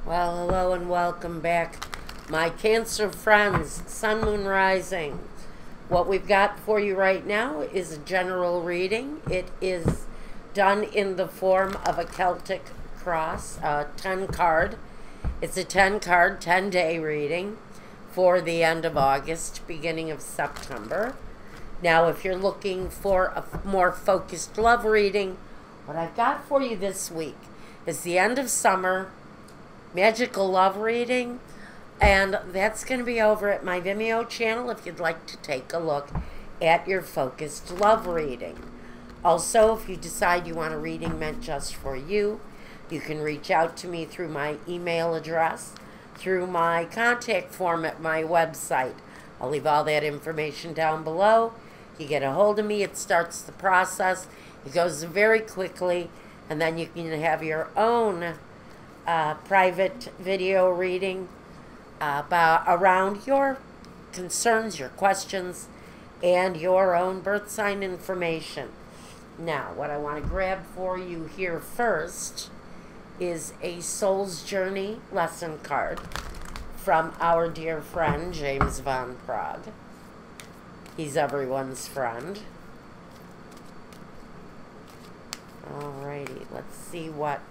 Well, hello and welcome back, my Cancer friends, Sun, Moon, Rising. What we've got for you right now is a general reading. It is done in the form of a Celtic cross, a 10 card. It's a 10 card, 10-day reading for the end of August, beginning of September. Now, if you're looking for a more focused love reading, what I've got for you this week is the end of summer magical love reading, and that's going to be over at my Vimeo channel if you'd like to take a look at your focused love reading. Also, if you decide you want a reading meant just for you, you can reach out to me through my email address, through my contact form at my website. I'll leave all that information down below. You get a hold of me, it starts the process. It goes very quickly, and then you can have your own private video reading around your concerns, your questions, and your own birth sign information. Now, what I want to grab for you here first is a Soul's Journey lesson card from our dear friend, James Van Prague. He's everyone's friend. Alrighty, let's see what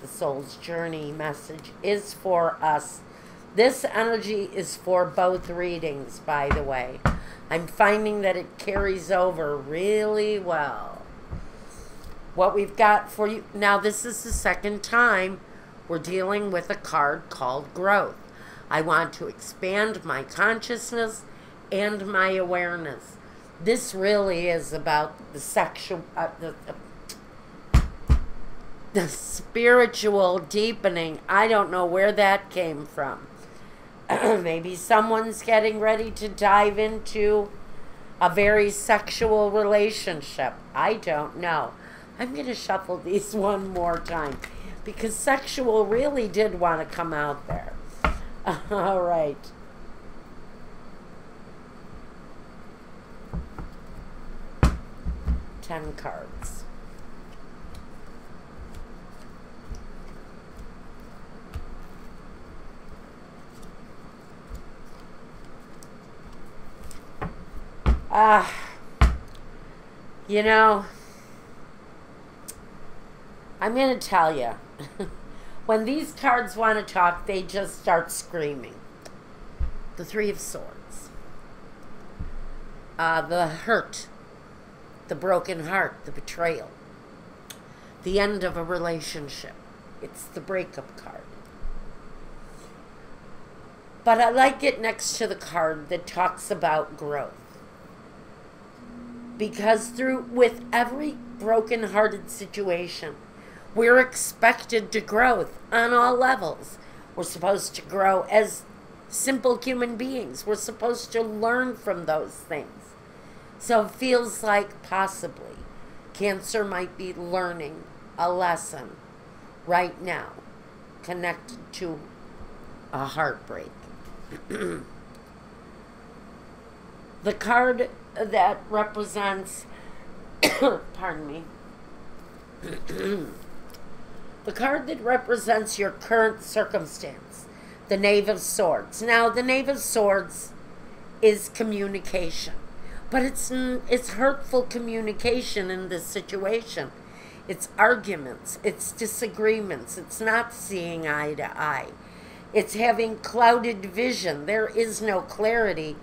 the Soul's Journey message is for us. This energy is for both readings, by the way. I'm finding that it carries over really well. What we've got for you now, this is the second time we're dealing with a card called Growth. I want to expand my consciousness and my awareness. This really is about the sexual the spiritual deepening. I don't know where that came from. Maybe someone's getting ready to dive into a very sexual relationship. I don't know. I'm going to shuffle these one more time because sexual really did want to come out there. All right. Ten cards. You know, I'm going to tell you, when these cards want to talk, they just start screaming. The Three of Swords. The hurt. The broken heart. The betrayal. The end of a relationship. It's the breakup card. But I like it next to the card that talks about growth. Because with every broken-hearted situation, we're expected to grow on all levels. We're supposed to grow as simple human beings. We're supposed to learn from those things. So it feels like possibly Cancer might be learning a lesson right now connected to a heartbreak. The card that represents, pardon me, the card that represents your current circumstance, the Knave of Swords. Now, the Knave of Swords is communication, but it's hurtful communication in this situation. It's arguments, it's disagreements, it's not seeing eye to eye. It's having clouded vision. There is no clarity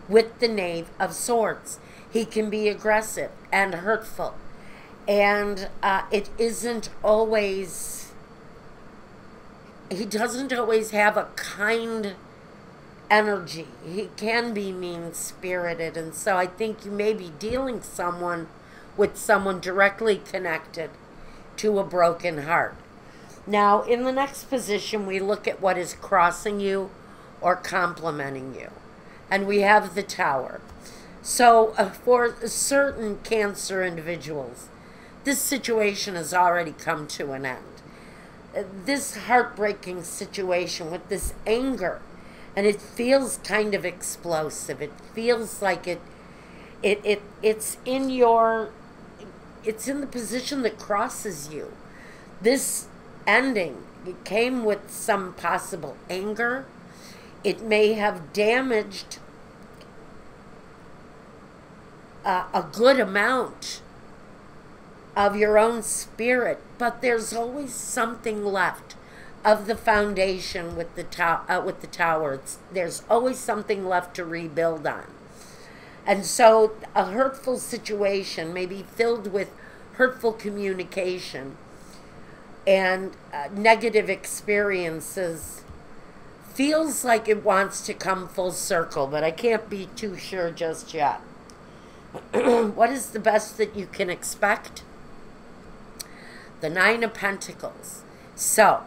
with the Knave of Swords. He can be aggressive and hurtful. And it isn't always, he doesn't always have a kind energy. He can be mean-spirited. And so I think you may be dealing with someone directly connected to a broken heart. Now, in the next position, we look at what is crossing you or complimenting you. And we have the Tower. So for certain Cancer individuals, this situation has already come to an end. This heartbreaking situation with this anger, and it feels kind of explosive. It feels like it's in the position that crosses you. This ending it came with some possible anger. It may have damaged a good amount of your own spirit, but there's always something left of the foundation with the tower. There's always something left to rebuild on. And so a hurtful situation may be filled with hurtful communication and negative experiences. Feels like it wants to come full circle, but I can't be too sure just yet. What is the best that you can expect? The Nine of Pentacles. So,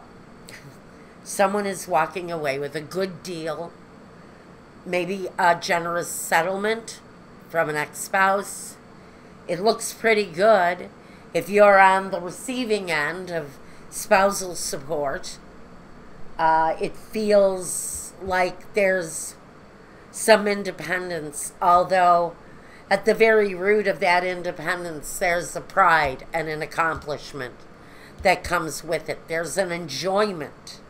someone is walking away with a good deal, maybe a generous settlement from an ex-spouse. It looks pretty good if you're on the receiving end of spousal support. It feels like there's some independence, although at the very root of that independence, there's a pride and an accomplishment that comes with it. There's an enjoyment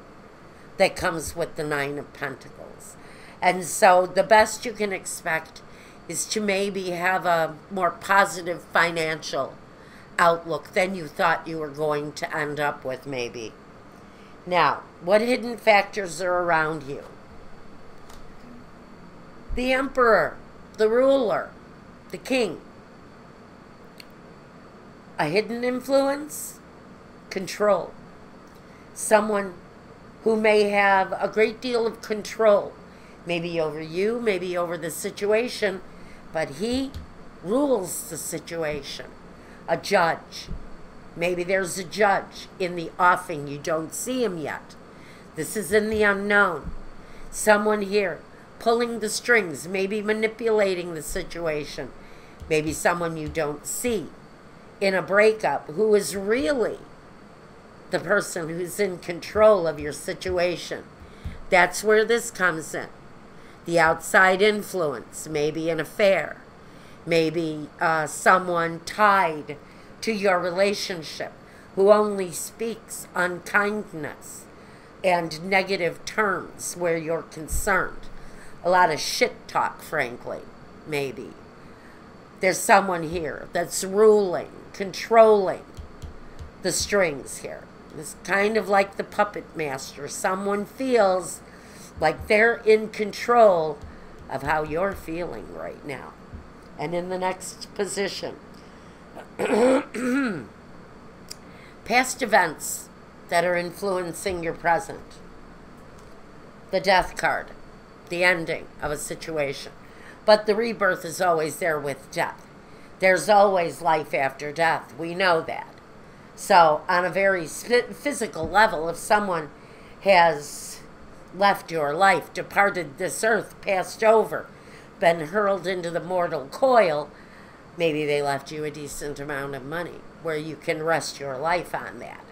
that comes with the Nine of Pentacles. And so the best you can expect is to maybe have a more positive financial outlook than you thought you were going to end up with, maybe. Now, what hidden factors are around you? The Emperor, the ruler, the King. A hidden influence? Control. Someone who may have a great deal of control, maybe over you, maybe over the situation, but he rules the situation. A judge. Maybe there's a judge in the offing. You don't see him yet. This is in the unknown. Someone here pulling the strings, maybe manipulating the situation. Maybe someone you don't see in a breakup who is really the person who's in control of your situation. That's where this comes in. The outside influence, maybe an affair, maybe someone tied to your relationship who only speaks unkindness and negative terms where you're concerned. A lot of shit talk, frankly, maybe. There's someone here that's ruling, controlling the strings here. It's kind of like the puppet master. Someone feels like they're in control of how you're feeling right now. And in the next position, past events that are influencing your present. The Death card, the ending of a situation. But the rebirth is always there with death. There's always life after death. We know that. So on a very physical level, if someone has left your life, departed this earth, passed over, been hurled into the mortal coil, maybe they left you a decent amount of money where you can rest your life on that.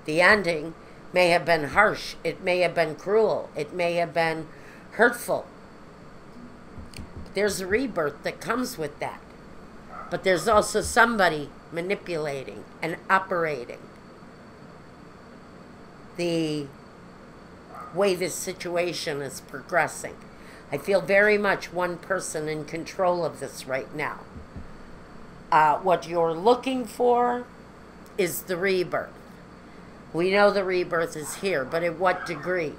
The ending may have been harsh. It may have been cruel. It may have been hurtful. There's a rebirth that comes with that. But there's also somebody manipulating and operating the way this situation is progressing. I feel very much one person in control of this right now. What you're looking for is the rebirth. We know the rebirth is here, but at what degree?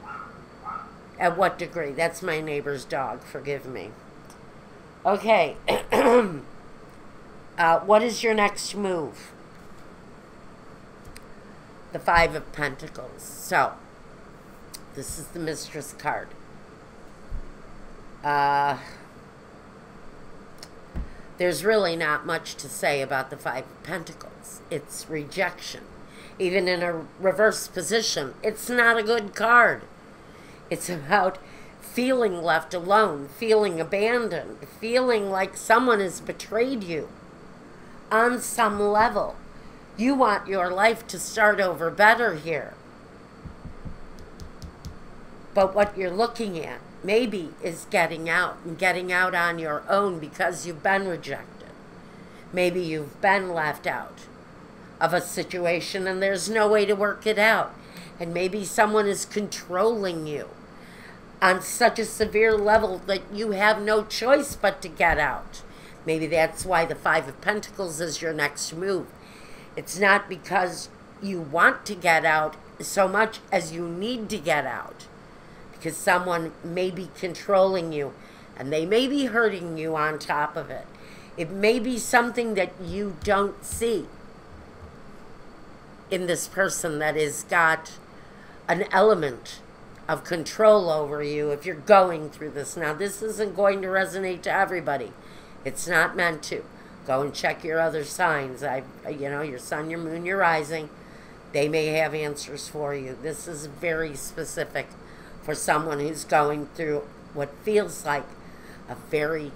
At what degree? That's my neighbor's dog, forgive me. Okay. What is your next move? The Five of Pentacles. So, this is the Mistress card. There's really not much to say about the Five of Pentacles. It's rejection. Even in a reverse position, it's not a good card. It's about feeling left alone, feeling abandoned, feeling like someone has betrayed you on some level. You want your life to start over better here. But what you're looking at maybe is getting out, and getting out on your own because you've been rejected. Maybe you've been left out of a situation and there's no way to work it out. And maybe someone is controlling you on such a severe level that you have no choice but to get out. Maybe that's why the Five of Pentacles is your next move. It's not because you want to get out so much as you need to get out. Because someone may be controlling you, and they may be hurting you on top of it. It may be something that you don't see in this person that has got an element of control over you if you're going through this. Now, this isn't going to resonate to everybody. It's not meant to. Go and check your other signs. Your sun, your moon, your rising. They may have answers for you. This is very specific for someone who's going through what feels like a very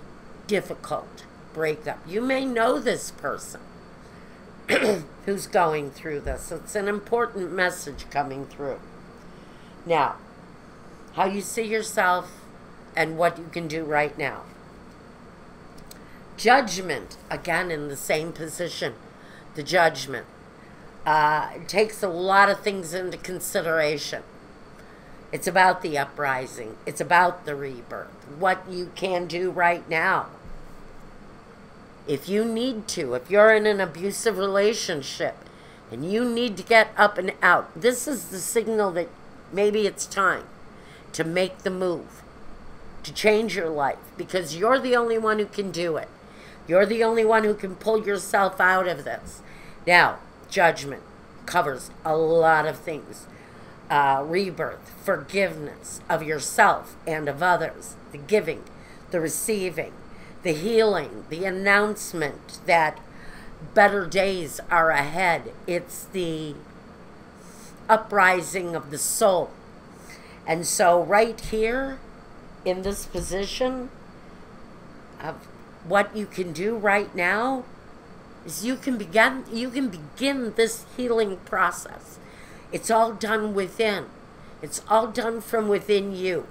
difficult breakup. You may know this person who's going through this. It's an important message coming through. Now, how you see yourself and what you can do right now. Judgment, again, in the same position. The Judgment. It takes a lot of things into consideration. It's about the uprising. It's about the rebirth. What you can do right now. If you need to, if you're in an abusive relationship and you need to get up and out, this is the signal that maybe it's time to make the move, to change your life, because you're the only one who can do it. You're the only one who can pull yourself out of this. Now, Judgment covers a lot of things. Rebirth, forgiveness of yourself and of others, the giving, the receiving, the healing, the announcement that better days are ahead. It's the uprising of the soul. And so right here in this position of what you can do right now is you can begin this healing process. It's all done within. It's all done from within you.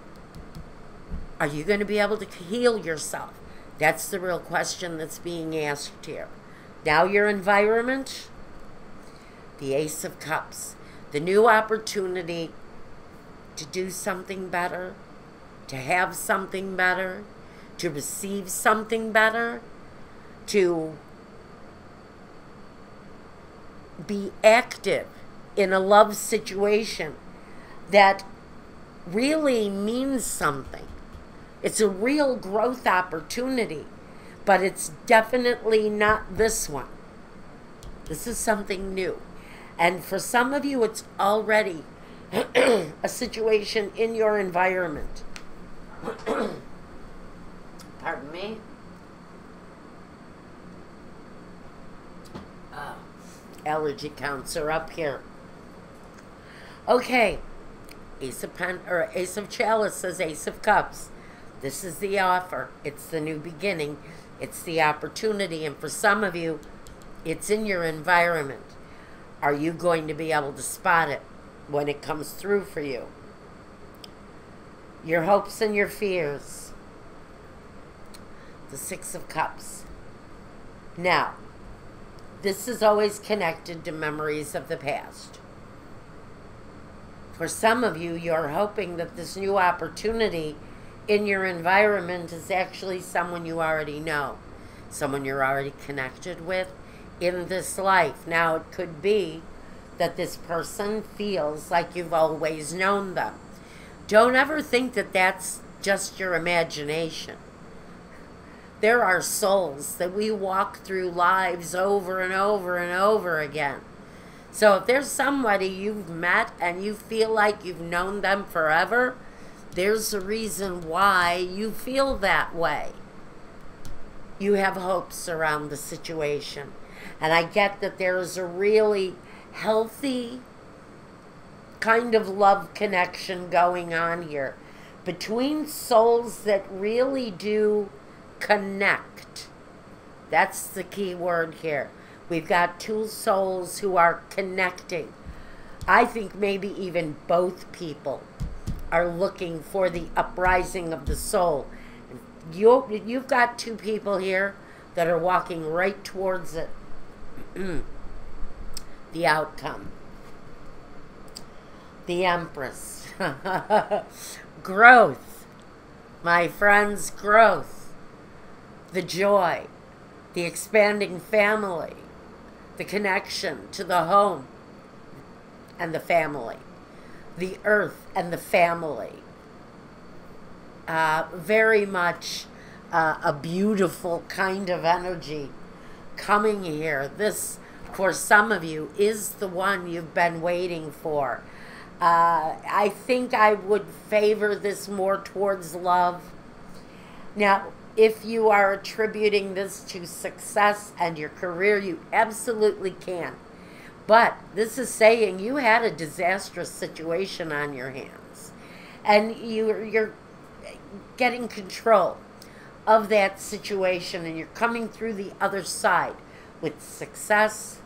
Are you going to be able to heal yourself? That's the real question that's being asked here. Now your environment, the Ace of Cups, the new opportunity to do something better, to have something better, to receive something better, to be active in a love situation that really means something. It's a real growth opportunity, but it's definitely not this one. This is something new. And for some of you, it's already a situation in your environment. Pardon me. Allergy counts are up here. Okay. Ace of Chalice says Ace of Cups. This is the offer. It's the new beginning. It's the opportunity. And for some of you, it's in your environment. Are you going to be able to spot it when it comes through for you? Your hopes and your fears. The Six of Cups. Now, this is always connected to memories of the past. For some of you, you're hoping that this new opportunity in your environment is actually someone you already know, someone you're already connected with in this life. Now, it could be that this person feels like you've always known them. Don't ever think that that's just your imagination. There are souls that we walk through lives over and over and over again. So if there's somebody you've met and you feel like you've known them forever, there's a reason why you feel that way. You have hopes around the situation. And I get that there's a really healthy kind of love connection going on here between souls that really do connect. That's the key word here. We've got two souls who are connecting. I think maybe even both people are looking for the uprising of the soul. You've got two people here that are walking right towards it. The outcome. the Empress. Growth, my friends, growth. The joy, the expanding family, the connection to the home and the family, the earth and the family. Very much a beautiful kind of energy coming here. This, for some of you, is the one you've been waiting for. I think I would favor this more towards love. Now, if you are attributing this to success and your career, you absolutely can. But this is saying you had a disastrous situation on your hands. And you're getting control of that situation, and you're coming through the other side with success.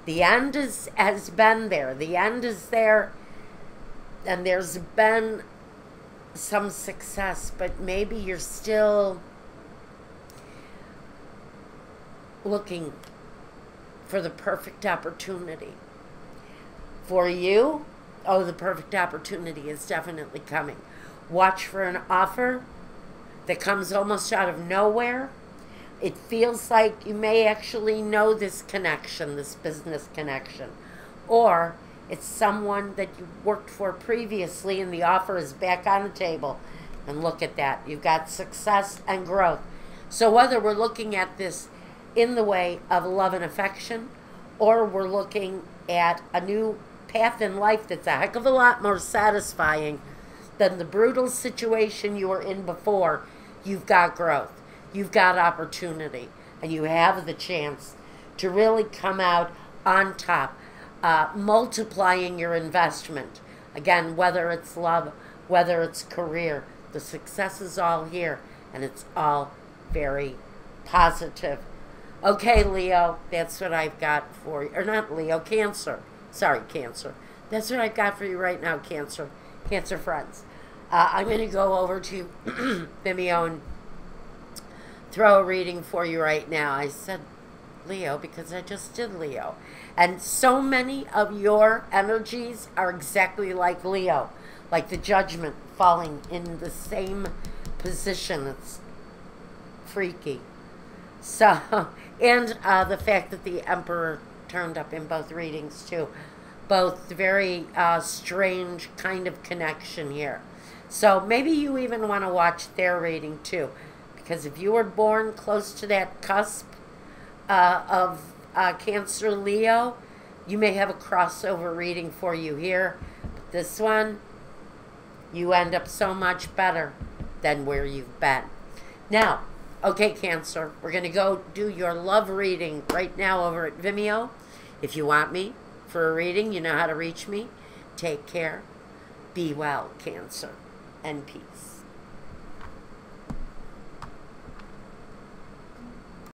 The end has been there. The end is there, and there's been some success, but maybe you're still looking for the perfect opportunity. For you, oh, the perfect opportunity is definitely coming. Watch for an offer that comes almost out of nowhere. It feels like you may actually know this connection, this business connection. Or it's someone that you worked for previously and the offer is back on the table. And look at that. You've got success and growth. So whether we're looking at this in the way of love and affection, or we're looking at a new path in life that's a heck of a lot more satisfying than the brutal situation you were in before, you've got growth. You've got opportunity. And you have the chance to really come out on top. Multiplying your investment. Again, whether it's love, whether it's career, the success is all here, and it's all very positive. Okay, Leo, that's what I've got for you. Or not Leo, Cancer. Sorry, Cancer. That's what I've got for you right now, Cancer. Cancer friends. I'm going to go over to Vimeo and throw a reading for you right now. I said Leo because I just did Leo. And so many of your energies are exactly like Leo, like the Judgment falling in the same position. It's freaky. So, and the fact that the Emperor turned up in both readings too. Both very strange kind of connection here. So maybe you even want to watch their reading too. Because if you were born close to that cusp of Cancer Leo, you may have a crossover reading for you here. But this one, you end up so much better than where you've been. Now, okay, Cancer, we're going to go do your love reading right now over at Vimeo. If you want me for a reading, you know how to reach me. Take care. Be well, Cancer, and peace.